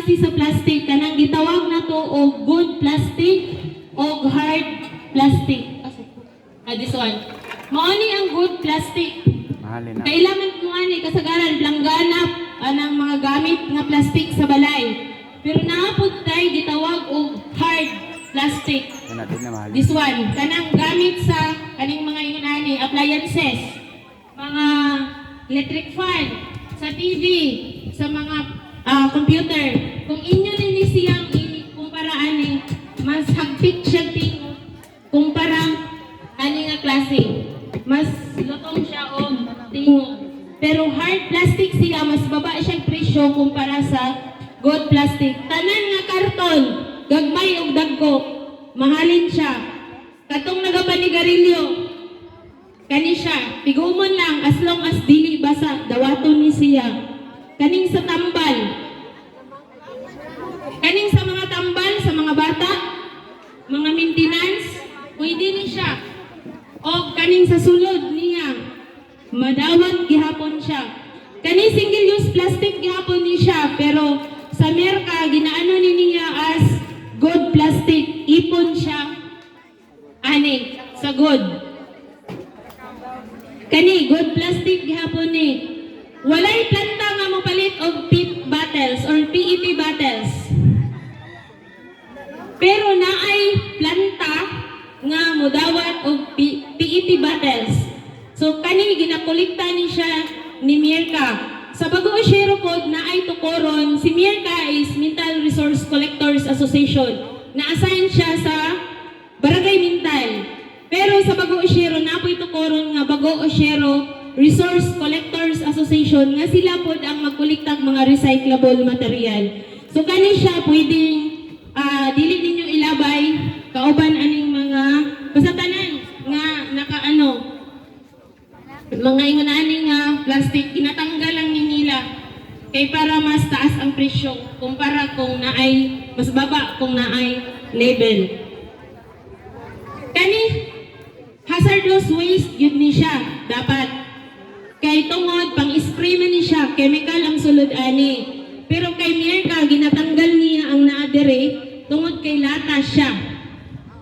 klase sa plastic kanang gitawag na to og good plastic o hard plastic. This one. Mao ni ang good plastic. Mahalin na. Kailangan mo ani kasagaran langganap anang mga gamit nga plastic sa balay. Pero naapod tay gitawag og hard plastic. Yan natin na mahalin. This one, kanang gamit sa kaning mga inani appliances, mga electric fan, sa TV, sa mga computer. Kung inyo nini siyang ikumpara ani, mas hagpit siya tingog kumpara ani nga klase. Mas lutong siya og tingog. Pero hard plastic siya, mas baba siyang presyo kumpara sa good plastic. Tanan nga karton, gagmay og dagko, mahalin siya. Katong nagapanigarilyo, kani siya, pigumon lang as long as dili basa, dawaton ni siya. Kaning sa tambal, kaning sa mga tambal, sa mga bata, mga maintenance, pwede ni siya. O kaning sa sulod niya, madawat gihapon siya. Kaning single use plastic gihapon ni siya, pero sa merka, ginaano ni niya as good plastic, ipon siya, ani, sa good. Kani, good plastic gihapon ni. Walay planta nga mapalit og PET bottles or PET bottles. Pero naay planta nga modawat og PET bottles. So kani ginakolekta ni siya ni Mirka. Sa Bago Osyero pod naay tukoron, si Mirka is Mental Resource Collectors Association. Na-assign siya sa Barangay Mintal. Pero sa Bago Osyero, napoy tukoron nga Bago Osyero Resource Collectors Association nga sila pod ang magkolektag mga recyclable material. So kani siya pwedeng dili ninyo ilabay kauban aning mga pasatanan nga nakaano mga ingon aning nga plastic kinatanggal lang ni nila kay para mas taas ang presyo kumpara kung naay mas baba kung naay label. Kani hazardous waste yun ni siya dapat kay tungod pang-spray man ni siya chemical ang sulod ani. Pero kay Mirka ginatanggal niya ang naadere tungod kay lata siya.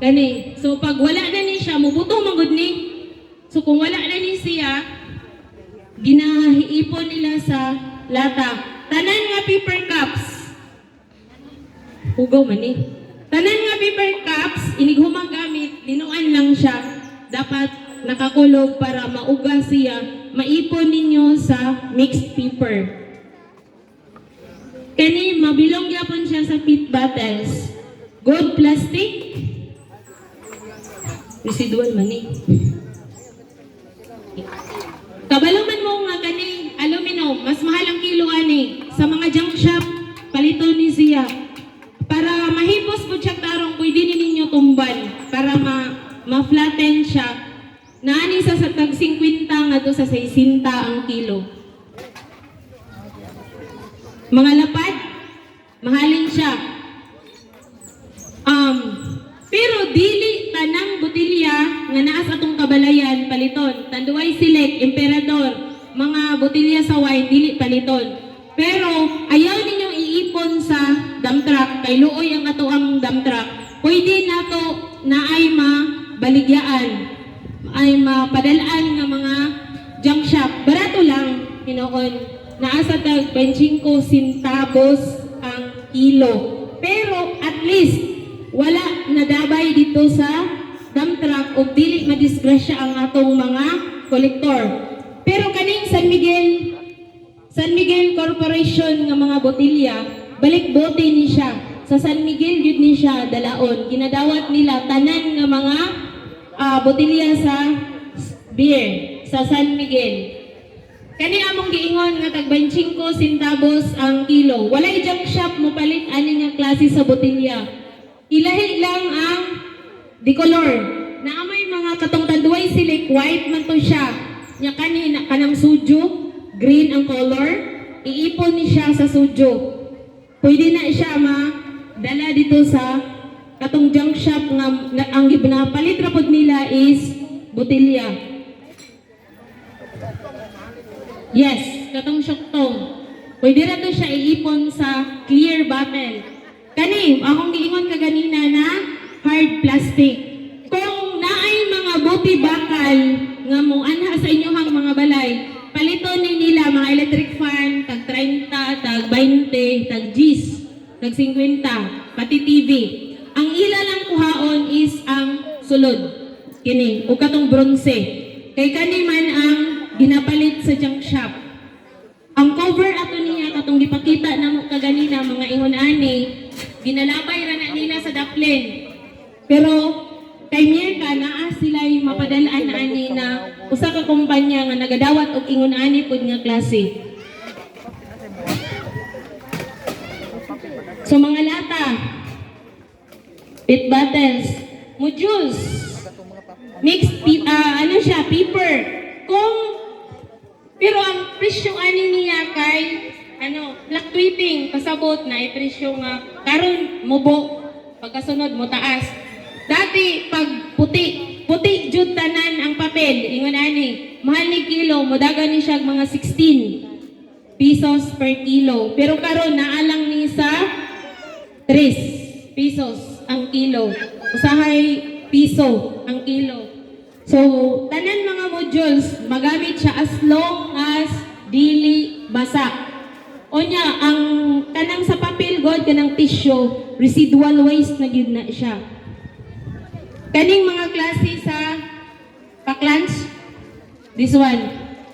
Gani. So pag wala na ni siya mubuto magud ni. So kung wala na ni siya ginahiipon nila sa lata. Tanan nga paper cups. Hugaw man ni. Tanan nga paper cups inighumang gamit linuan lang siya. Dapat nakakulog para mauga siya. Maipon ninyo sa mixed paper. Kani mabilong gyapon siya sa PET bottles. Good plastic. Residual man ni. Kabalo man mo nga kani aluminum, mas mahal ang kilo ani. Sa mga junk shop, palito ni siya. Para mahipos po siya tarong, pwede ninyo tumban para ma-flatten siya. Naani sa tag 50 nga to sa 60 ang kilo. Mga lapad, mahalin siya. Pero dili tanang botilya nga naa sa atong kabalayan paliton. Tanduay Select, Emperador, mga botilya sa wine dili paliton. Pero ayaw ninyong iipon sa dump truck kay luoy ang ato ang dump truck. Pwede nato naay mabaligyaan ay mapadalaan nga mga junk shop. Barato lang, hinoon. Naasa tag 25 centavos ang kilo. Pero at least wala nadabay dito sa dump truck o dili madisgrasya ang atong mga kolektor. Pero kaning San Miguel Corporation nga mga botilya, balik bote ni siya. Sa San Miguel yun ni siya dalaon. Ginadawat nila tanan nga mga botilya sa beer sa San Miguel. Kani among giingon nga tag 25 centavos ang kilo. Walay junk shop mo palit ani nga klase sa botilya. Ilahi lang ang decolor. Naamay mga katong Tanduay Select, white man to siya. Nya kani kanang sujo, green ang color. Iipon ni siya sa sujo. Pwede na siya dala dito sa katong junk shop nga ang ginapalit ra pod nila is botilya. Yes, katong syoktong. Pwede ra to siya iipon sa clear bottle. Kani, akong giingon ka ganina na hard plastic. Kung naay mga buti bakal nga mo anha sa inyohang mga balay, paliton ni nila mga electric fan, tag 30, tag 20, tag 10, tag 50, pati TV. Ang ila lang kuhaon is ang sulod. Kini, o katong bronze. Kay kani man ang ginapalit sa junk shop. Ang cover ato niya katong gipakita namo kaganina mga ingon ani, ginalabay ra na nila sa daplin. Pero kay Mirka naa sila'y mapadalaan ani na usa ka kumpanya nga nagadawat og ingon ani pud nga klase. So mga lata, pit bottles, modules, mixed paper. Pero ang presyo ani niya kay fluctuating pasabot na presyo nga karon mubo pagkasunod mo taas. Dati pag puti jud tanan ang papel ingon ani mahal ni kilo modagan ni siya mga 16 pesos per kilo. Pero karon naalang ni sa 3 pesos ang kilo. Usahay piso ang kilo. So, tanan mga modules, magamit siya as long as dili basa. Onya, ang kanang sa papel god, kanang tissue, residual waste na gyud na siya. Kaning mga klase sa paklunch, this one,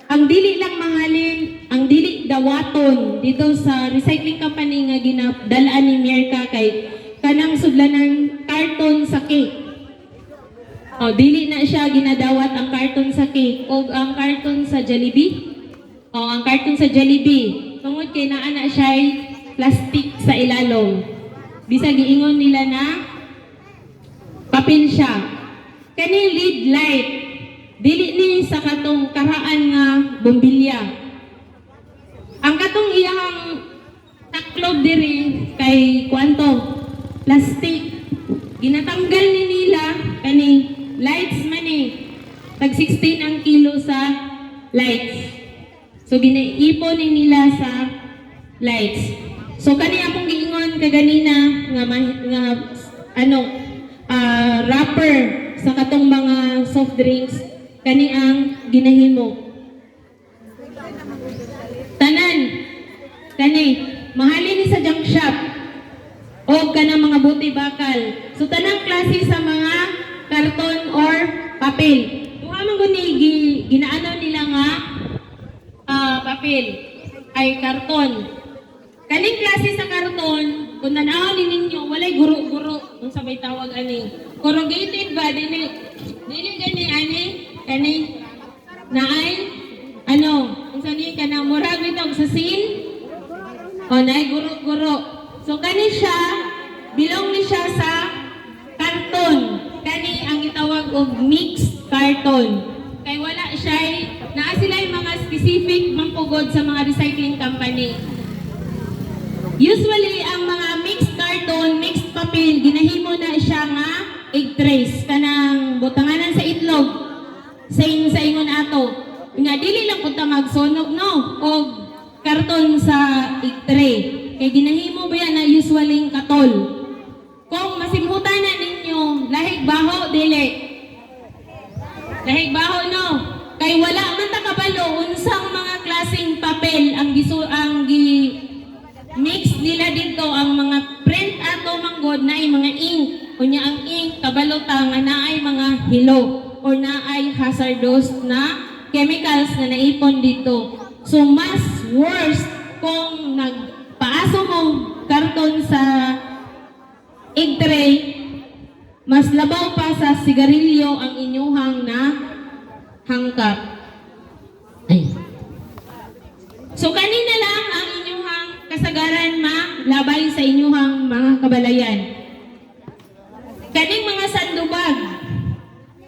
ang dili lang mahalin, ang dili dawaton dito sa recycling company nga ginadalaan ni Mirka kay kanang sudlanan karton sa cake. Oh, dili na siya ginadawat ang karton sa cake o ang karton sa Jollibee. Oh, ang karton sa Jollibee. Tungod kay naa na siya plastic sa ilalom. Bisag giingon nila na papel siya. Kani lead light. Dili ni sa katong karaan nga bombilya. Ang katong iyang taklob diri kay kwanto plastic. Ginatanggal ni nila kani lights man tag 16 ang kilo sa lights. So ginaipon ni nila sa lights. So kani akong giingon kaganina nga wrapper sa katong mga soft drinks kani ang ginahimo. Tanan kani mahalin ni sa junk shop o kanang mga buti bakal. So tanang klase sa mga karton or papel. Kung amang ginaano nila nga papel ay karton. Kaning klase sa karton, kung nanawin ninyo, walay guro-guro kung sabay tawag ani. Corrugated ba? Dili gani ani? Kani naay kung saan ka na murag ito sa sin o naay guro-guro. So kani siya, bilong ni siya sa karton. Kani ang gitawag og mixed carton. Kay wala siya, naa sila yung mga specific mampugod sa mga recycling company. Usually, ang mga mixed carton, mixed papel, ginahimo na siya nga egg trays. Kanang butanganan sa itlog. Sa ingon ato. Nga, dili lang punta magsunog, no? O karton sa egg tray. Kay ginahimo ba yan na usually katol. Kung masimhutan na ninyo, lahig baho, dili. Lahig baho, no? Kay wala man ta kabalo, unsang mga klaseng papel ang mix nila dito, ang mga print ato manggod na ay mga ink. Kunya ang ink, kabalo ta nga na ay mga hilo or na ay hazardous na chemicals na naipon dito. So, mas worse kung nagpaaso mo karton sa egg tray, mas labaw pa sa sigarilyo ang inyuhang na hangkap. So kanina lang ang inyuhang kasagaran malabay sa inyuhang mga kabalayan. Kaning mga sandubag,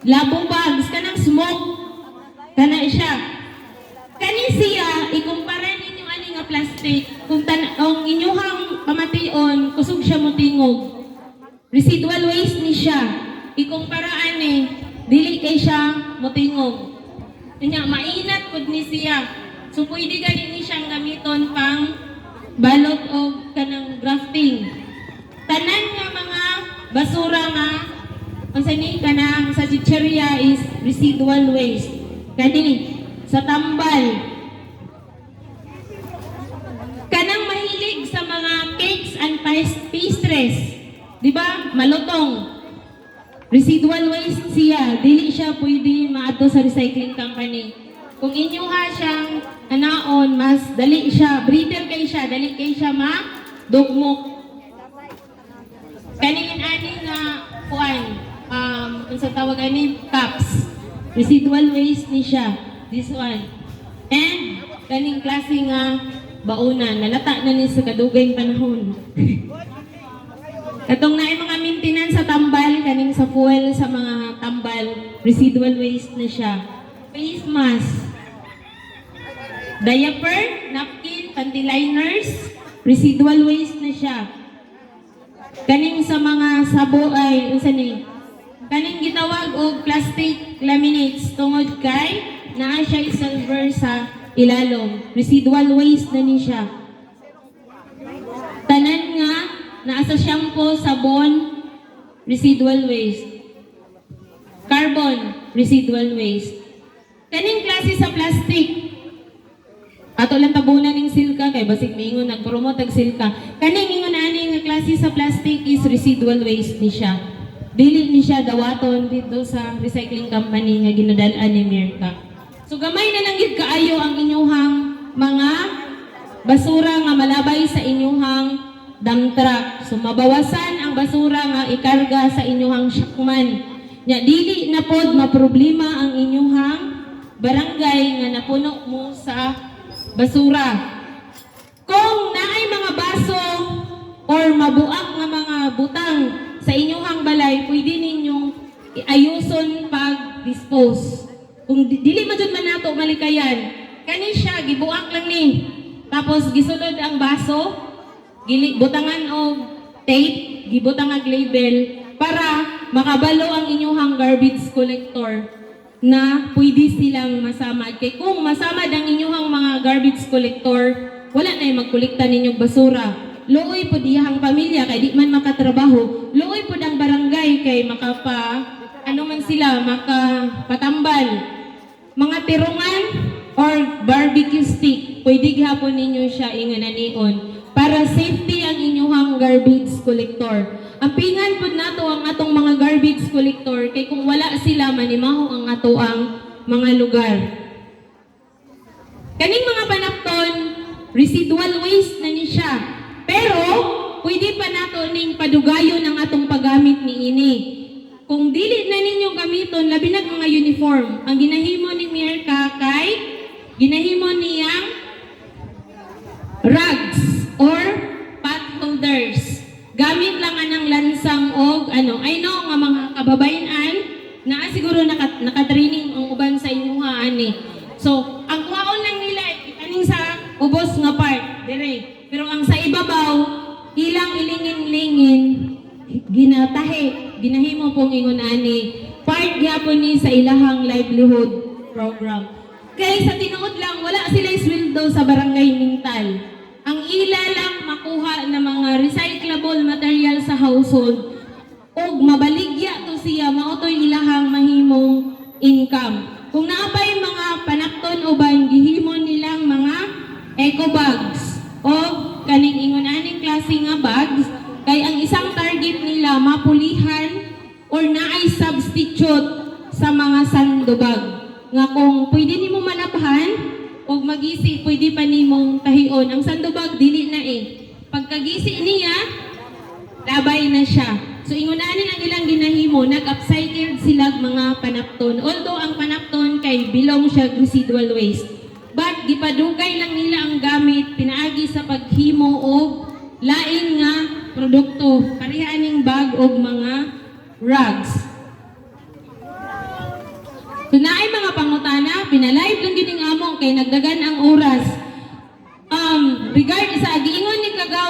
labo bags, kanang smoke, kana siya. Kani siya, ikumpara ninyo ani nga plastic, kung ang inyuhang pamation, kusog siya mo tingog. Residual waste ni siya. Ikumpara dili kay siya motingog. Kanya mainat pud ni siya. So pwede gani ni siyang gamiton pang balot o kanang graph composting. Tanan nga mga basura nga unsa ni kanang sa chicheria is residual waste. Kani sa tambal. Kanang mahilig sa mga cakes and pastries, di ba? Malutong. Residual waste siya, dili siya pwede maato sa recycling company. Kung inyo ha siyang anaon, mas dali siya, breeder kay siya, dali kay siya ma-dugmok. Kaningin ani nga kuan, unsa tawag ani, cups. Residual waste ni siya, this one. And kaning klase nga bauna, nalata na ni sa kadugay panahon. Katong naay mga maintenance sa tambal, kaning sa fuel sa mga tambal, residual waste na siya. Face mask, diaper, napkin, panty liners, residual waste na siya. Kaning sa mga sabo ay unsa ni? Kaning gitawag og plastic laminates tungod kay naa siya silver sa ilalom. Residual waste na ni siya. Tanan nga naa sa shampoo, sabon, residual waste. Carbon, residual waste. Kaning klase sa plastic, ato lang tabunan ng silka kay basig miingon nag-promote og silka. Kaning ingon ani nga klase sa plastic is residual waste ni siya. Dili ni siya dawaton dito sa recycling company nga ginadal-an ni Mirka. So gamay na lang gid kaayo ang inyuhang mga basura nga malabay sa inyuhang dump truck. So mabawasan ang basura nga ikarga sa inyuhang shakman. Nya dili na pod maproblema ang inyuhang barangay nga napuno mo sa basura. Kung naay mga baso or mabuak nga mga butang sa inyong balay, pwede ninyong iayuson pag-dispose. Kung dili man jud man nato malikayan, kani siya gibuak lang ni. Tapos gisulod ang baso, butangan og tape, gibutang ang label para makabalo ang inyong garbage collector na pwede silang masamad. Kay kung masamad ang inyong mga garbage collector, wala na yung magkolekta ninyong basura. Luoy po diyang pamilya kay di man makatrabaho. Luoy po ang barangay kay makapatambal. Mga tirungan or barbecue stick, pwede gihapon ninyo siya ingananion para safety ang inyong garbage collector. Ang pingan po nato ang atong mga garbage collector kay kung wala sila manimaho ang ato ang mga lugar. Kaning mga panapton, residual waste na ni siya. Pero pwede pa nato ning padugayon ang atong paggamit ni ini. Kung dili na ninyong gamiton labi na mga uniform, ang ginahimo ni Mirka kay ginahimo niyang rugs or pot holders. Gamit lang anang lansang og I know nga mga kababayan na siguro naka-training ang uban sa inyo ani. So, ang kuhaon lang nila kaning sa ubos nga part dire. Pero ang sa ibabaw, ilang ilingin-lingin ginahimo pong ingon ani. Part gyapon ni sa ilahang livelihood program. Kay sa tinuod lang wala sila sweldo sa barangay Mintal. Ang ila lang makuha na mga recyclable material sa household ug mabaligya to siya maotoy ilahang mahimong income. Kung naapay mga panakton uban gihimo nilang mga eco bags o kaning ingon aning klase nga bags kay ang isang target nila mapulihan or naay substitute sa mga sandubag nga kung pwede nimo malabhan og magisi pwede pa nimong tahion. Ang sandubag dili na pagkagisi niya labay na siya. So ingunanin ang ilang ginahimo, nag-upcycled sila mga panapton. Although ang panapton kay bilong siya residual waste. But gipadugay lang nila ang gamit pinaagi sa paghimo og lain nga produkto. Parehaning bag og mga rugs. So naay mga pangutana, pinalive lang gining among kay nagdagan ang oras. Regard sa giingon ni Kagaw